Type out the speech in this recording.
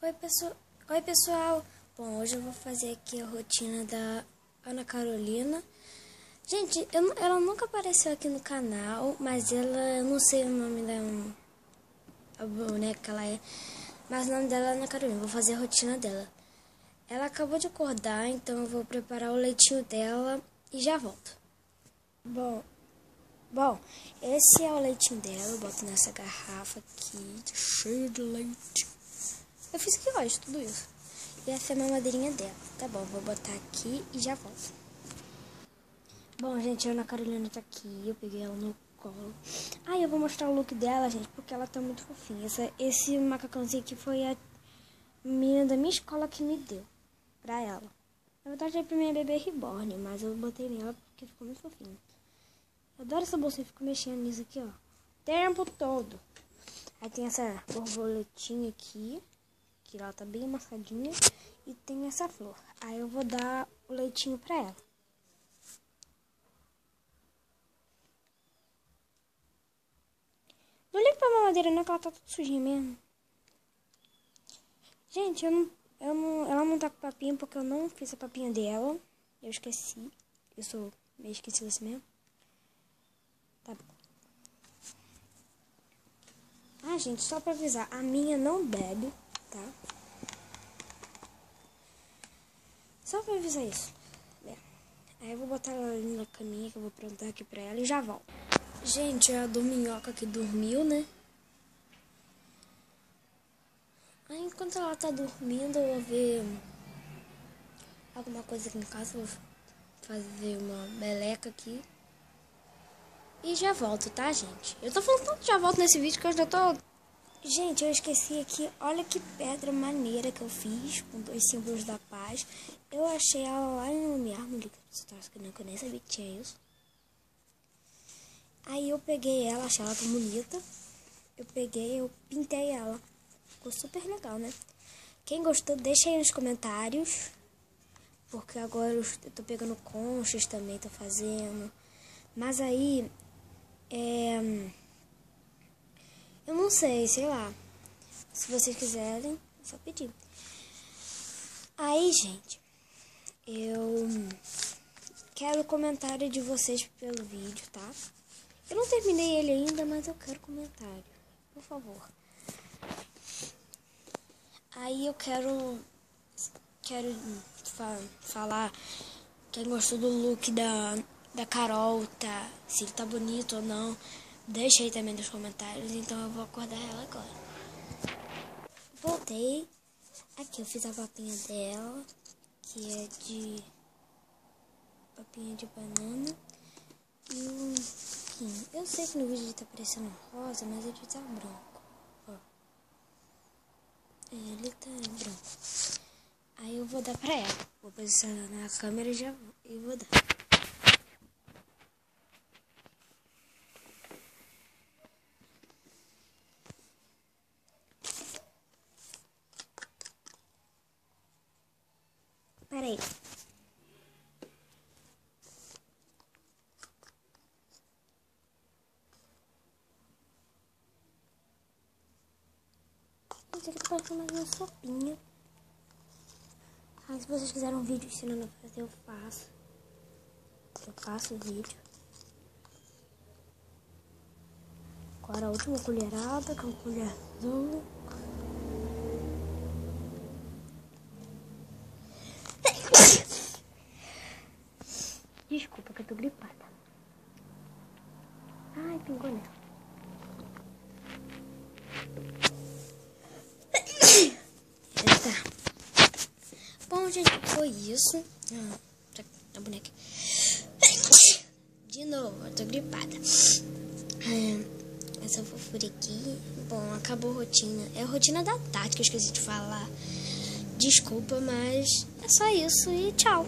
Oi, pessoal. Bom, hoje eu vou fazer aqui a rotina da Ana Carolina. Gente, ela nunca apareceu aqui no canal, mas eu não sei o nome da boneca que ela é, mas o nome dela é Ana Carolina. Vou fazer a rotina dela. Ela acabou de acordar, então eu vou preparar o leitinho dela e já volto. Bom, esse é o leitinho dela. Eu boto nessa garrafa aqui, cheia de leite. Eu fiz aqui hoje, tudo isso. E essa é a mamadeirinha dela. Tá bom, vou botar aqui e já volto. Bom, gente, a Ana Carolina tá aqui. Eu peguei ela no colo. Eu vou mostrar o look dela, gente, porque ela tá muito fofinha. Esse macacãozinho aqui foi a menina da minha escola que me deu pra ela. Na verdade é pra minha bebê reborn, mas eu botei nela porque ficou muito fofinho. Eu adoro essa bolsa e fico mexendo nisso aqui, ó, o tempo todo. Aí tem essa borboletinha aqui, que ela tá bem amassadinha, e tem essa flor. Aí eu vou dar o leitinho pra ela. Não limpa a mamadeira não, que ela tá toda sujinha mesmo. Gente, ela não tá com papinha porque eu não fiz a papinha dela. Eu esqueci. Eu sou meio esquecida assim mesmo. Tá bom. Gente, só pra avisar, a minha não bebe, tá? Só pra avisar isso. Aí eu vou botar ela ali na caminha que eu vou aprontar aqui pra ela e já volto. Gente, a do minhoca que dormiu, né? Aí enquanto ela tá dormindo, eu vou ver alguma coisa aqui em casa. Vou fazer uma meleca aqui. E já volto, tá, gente? Eu tô falando tanto já volto nesse vídeo que eu já tô... Gente, eu esqueci aqui. Olha que pedra maneira que eu fiz com 2 símbolos da paz. Eu achei ela lá no minha árvore, que eu nem sabia que tinha isso. Aí eu peguei ela, achei ela tão bonita. Eu pintei ela. Ficou super legal, né? Quem gostou, deixa aí nos comentários. Porque agora eu tô pegando conchas também, tô fazendo. Mas aí, eu não sei lá. Se vocês quiserem, é só pedir. Aí, gente, eu quero o comentário de vocês pelo vídeo, tá? Eu não terminei ele ainda, mas eu quero comentário, por favor. Aí eu quero falar quem gostou do look da Carol, tá? Se ele tá bonito ou não. Deixa aí também nos comentários. Então eu vou acordar ela agora. Voltei. Aqui eu fiz a papinha dela, que é de papinha de banana. E eu sei que no vídeo tá parecendo rosa, mas ele tá branco. Ó. Ele tá branco. Aí eu vou dar pra ela. Vou posicionar na câmera e vou dar. Peraí. Isso aqui parece mais uma sopinha. Se vocês quiserem um vídeo ensinando a fazer, eu faço. Eu faço o vídeo. Agora a última colherada com a colher azul. Desculpa que eu tô gripada. Pingou nela. Bom, gente, foi isso. A boneca. De novo, eu tô gripada. Essa fofura aqui. Bom, acabou a rotina. É a rotina da Tati que eu esqueci de falar. Desculpa, mas é só isso e tchau.